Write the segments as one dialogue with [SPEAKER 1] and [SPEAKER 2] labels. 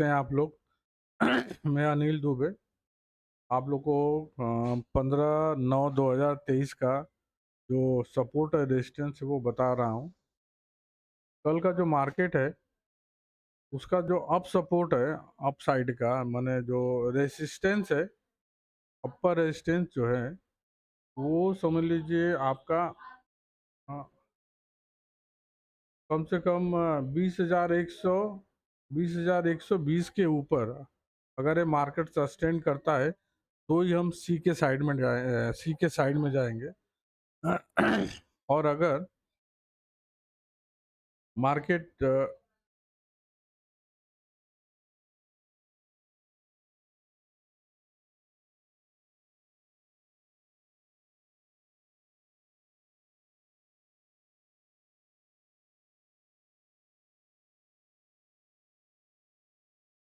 [SPEAKER 1] हैं आप लोग। मैं अनिल दुबे आप लोग को 15/9/2023 का जो सपोर्ट है रेजिस्टेंस है वो बता रहा हूँ। कल का जो मार्केट है उसका जो अप सपोर्ट है, अप साइड का माने जो रेजिस्टेंस है, अपर रेजिस्टेंस जो है वो समझ लीजिए आपका अ, कम से कम 20,120 के ऊपर अगर ये मार्केट सस्टेन करता है तो ही हम सी के साइड में जाएंगे। और अगर मार्केट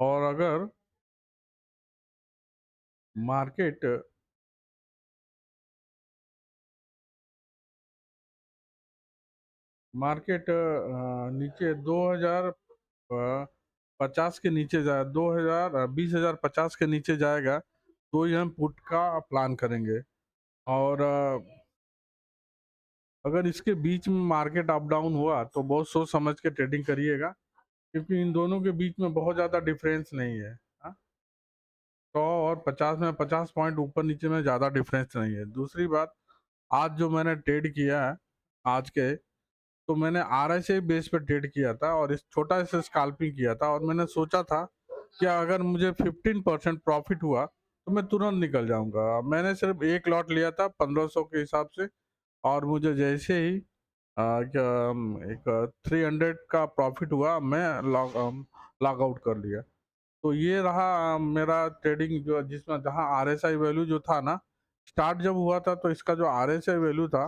[SPEAKER 1] और अगर मार्केट मार्केट नीचे 2050 के नीचे जाए, 20,000 20,050 के नीचे जाएगा तो ही हम पुट का प्लान करेंगे। और अगर इसके बीच में मार्केट अप डाउन हुआ तो बहुत सोच समझ के ट्रेडिंग करिएगा, क्योंकि इन दोनों के बीच में बहुत ज़्यादा डिफरेंस नहीं है। 100 और 50 में 50 पॉइंट ऊपर नीचे में ज़्यादा डिफरेंस नहीं है। दूसरी बात, आज जो मैंने ट्रेड किया है आज के, तो मैंने आरएसआई बेस पे ट्रेड किया था और इस छोटा सा स्कैल्पिंग किया था, और मैंने सोचा था कि अगर मुझे 15% प्रॉफिट हुआ तो मैं तुरंत निकल जाऊंगा। मैंने सिर्फ एक लॉट लिया था 1500 के हिसाब से, और मुझे जैसे ही एक 300 का प्रॉफिट हुआ मैं लॉग आउट कर लिया। तो ये रहा मेरा ट्रेडिंग, जो जिसमें जहाँ आरएसआई वैल्यू जो था ना, स्टार्ट जब हुआ था तो इसका जो आरएसआई वैल्यू था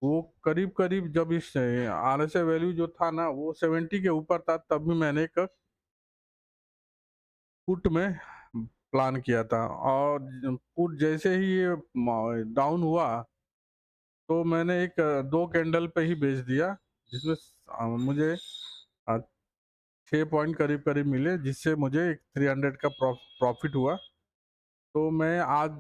[SPEAKER 1] वो करीब करीब, जब इस आरएसआई वैल्यू जो था ना वो 70 के ऊपर था, तब भी मैंने एक पुट में प्लान किया था। और पुट जैसे ही ये डाउन हुआ तो मैंने एक दो कैंडल पे ही बेच दिया, जिसमें मुझे 6 पॉइंट करीब करीब मिले, जिससे मुझे एक 300 का प्रॉफिट हुआ। तो मैं आज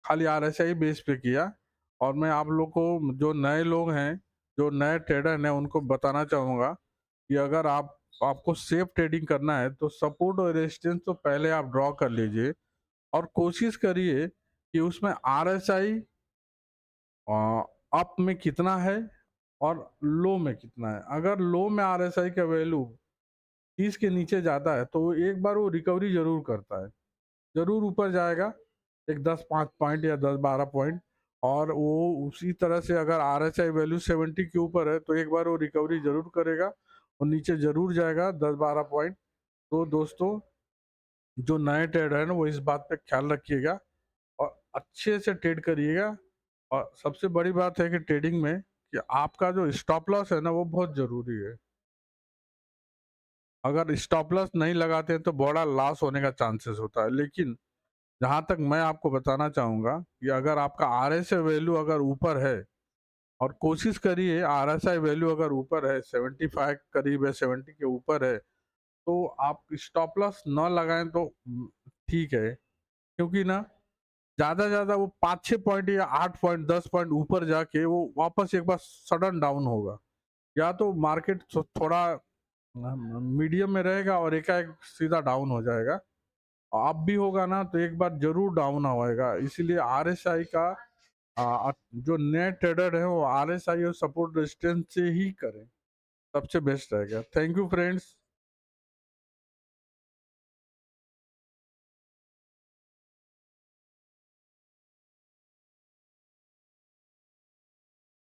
[SPEAKER 1] खाली आरएसआई बेस पे किया। और मैं आप लोग को, जो नए लोग हैं, जो नए ट्रेडर हैं, उनको बताना चाहूँगा कि अगर आपको सेफ ट्रेडिंग करना है तो सपोर्ट और रेजिस्टेंस तो पहले आप ड्रॉ कर लीजिए, और कोशिश करिए कि उसमें आरएसआई अप में कितना है और लो में कितना है। अगर लो में आरएसआई का वैल्यू 30 के नीचे जाता है तो एक बार वो रिकवरी जरूर करता है, जरूर ऊपर जाएगा, एक 10-5 पॉइंट या 10-12 पॉइंट। और वो उसी तरह से अगर आरएसआई वैल्यू 70 के ऊपर है तो एक बार वो रिकवरी जरूर करेगा और नीचे जरूर जाएगा 10-12 पॉइंट। तो दोस्तों, जो नए ट्रेडर है ना, वो इस बात पे ख्याल रखिएगा और अच्छे से ट्रेड करिएगा। और सबसे बड़ी बात है कि ट्रेडिंग में कि आपका जो स्टॉप लॉस है ना वो बहुत जरूरी है। अगर स्टॉप लॉस नहीं लगाते हैं तो बड़ा लॉस होने का चांसेस होता है। लेकिन जहाँ तक मैं आपको बताना चाहूँगा कि अगर आपका आरएसआई वैल्यू अगर ऊपर है, और कोशिश करिए आरएसआई वैल्यू अगर ऊपर है 75 करीब है, 70 के ऊपर है, तो आप स्टॉप लॉस न लगाएं तो ठीक है। क्योंकि ना ज़्यादा वो 5-6 पॉइंट या 8 पॉइंट 10 पॉइंट ऊपर जाके वो वापस एक बार सडन डाउन होगा, या तो मार्केट थोड़ा मीडियम में रहेगा और एकाएक सीधा डाउन हो जाएगा। अप भी होगा ना तो एक बार जरूर डाउन होएगा। इसीलिए आरएसआई का जो नए ट्रेडर है वो आरएसआई और सपोर्ट रेजिस्टेंस से ही करें, सबसे बेस्ट रहेगा। Thank you friends.